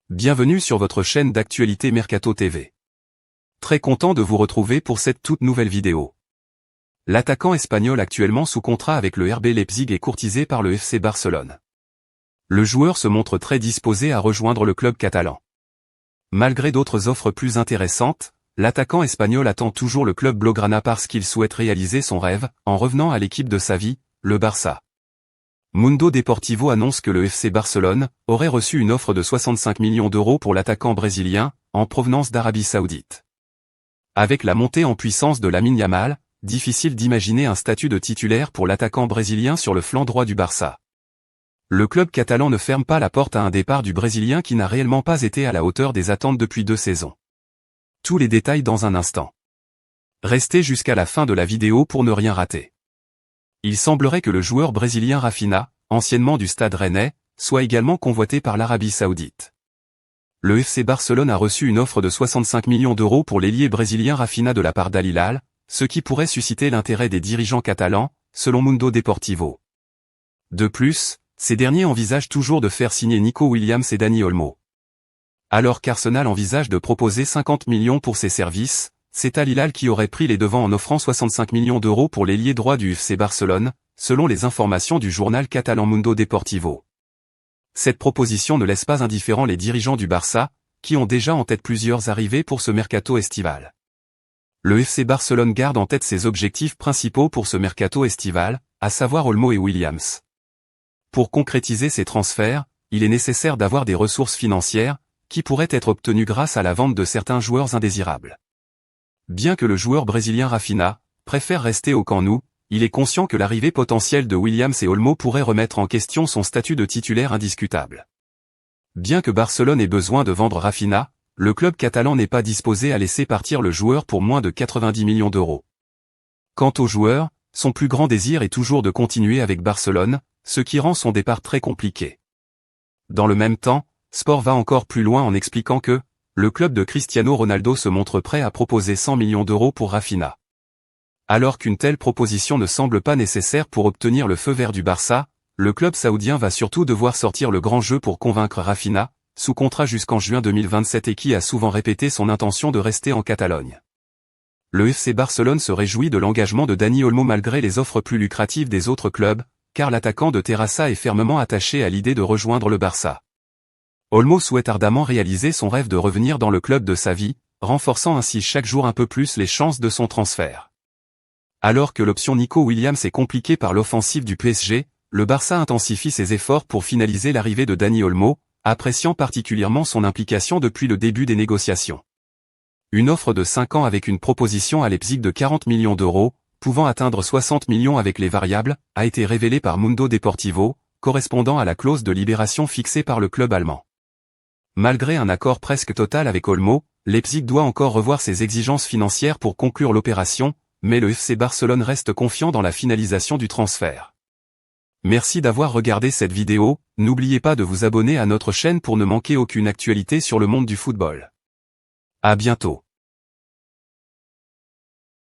Bienvenue sur votre chaîne d'actualité Mercato TV. Très content de vous retrouver pour cette toute nouvelle vidéo. L'attaquant espagnol actuellement sous contrat avec le RB Leipzig est courtisé par le FC Barcelone. Le joueur se montre très disposé à rejoindre le club catalan. Malgré d'autres offres plus intéressantes, l'attaquant espagnol attend toujours le club blaugrana parce qu'il souhaite réaliser son rêve, en revenant à l'équipe de sa vie, le Barça. Mundo Deportivo annonce que le FC Barcelone aurait reçu une offre de 65 millions d'euros pour l'attaquant brésilien, en provenance d'Arabie Saoudite. Avec la montée en puissance de Lamine Yamal, difficile d'imaginer un statut de titulaire pour l'attaquant brésilien sur le flanc droit du Barça. Le club catalan ne ferme pas la porte à un départ du Brésilien qui n'a réellement pas été à la hauteur des attentes depuis 2 saisons. Tous les détails dans un instant. Restez jusqu'à la fin de la vidéo pour ne rien rater. Il semblerait que le joueur brésilien Rafinha, anciennement du Stade Rennais, soit également convoité par l'Arabie Saoudite. Le FC Barcelone a reçu une offre de 65 millions d'euros pour l'ailier brésilien Rafinha de la part d'Al Hilal, ce qui pourrait susciter l'intérêt des dirigeants catalans, selon Mundo Deportivo. De plus, ces derniers envisagent toujours de faire signer Nico Williams et Dani Olmo. Alors qu'Arsenal envisage de proposer 50 millions pour ses services, c'est Al Hilal qui aurait pris les devants en offrant 65 millions d'euros pour l'ailier droit du FC Barcelone, selon les informations du journal catalan Mundo Deportivo. Cette proposition ne laisse pas indifférents les dirigeants du Barça, qui ont déjà en tête plusieurs arrivées pour ce mercato estival. Le FC Barcelone garde en tête ses objectifs principaux pour ce mercato estival, à savoir Olmo et Williams. Pour concrétiser ces transferts, il est nécessaire d'avoir des ressources financières, qui pourraient être obtenues grâce à la vente de certains joueurs indésirables. Bien que le joueur brésilien Rafinha préfère rester au Camp Nou, il est conscient que l'arrivée potentielle de Williams et Olmo pourrait remettre en question son statut de titulaire indiscutable. Bien que Barcelone ait besoin de vendre Rafinha, le club catalan n'est pas disposé à laisser partir le joueur pour moins de 90 millions d'euros. Quant au joueur, son plus grand désir est toujours de continuer avec Barcelone, ce qui rend son départ très compliqué. Dans le même temps, Sport va encore plus loin en expliquant que le club de Cristiano Ronaldo se montre prêt à proposer 100 millions d'euros pour Rafinha. Alors qu'une telle proposition ne semble pas nécessaire pour obtenir le feu vert du Barça, le club saoudien va surtout devoir sortir le grand jeu pour convaincre Rafinha, sous contrat jusqu'en juin 2027 et qui a souvent répété son intention de rester en Catalogne. Le FC Barcelone se réjouit de l'engagement de Dani Olmo malgré les offres plus lucratives des autres clubs, car l'attaquant de Terrassa est fermement attaché à l'idée de rejoindre le Barça. Olmo souhaite ardemment réaliser son rêve de revenir dans le club de sa vie, renforçant ainsi chaque jour un peu plus les chances de son transfert. Alors que l'option Nico Williams est compliquée par l'offensive du PSG, le Barça intensifie ses efforts pour finaliser l'arrivée de Dani Olmo, appréciant particulièrement son implication depuis le début des négociations. Une offre de 5 ans avec une proposition à Leipzig de 40 millions d'euros, pouvant atteindre 60 millions avec les variables, a été révélée par Mundo Deportivo, correspondant à la clause de libération fixée par le club allemand. Malgré un accord presque total avec Olmo, Leipzig doit encore revoir ses exigences financières pour conclure l'opération, mais le FC Barcelone reste confiant dans la finalisation du transfert. Merci d'avoir regardé cette vidéo, n'oubliez pas de vous abonner à notre chaîne pour ne manquer aucune actualité sur le monde du football. À bientôt.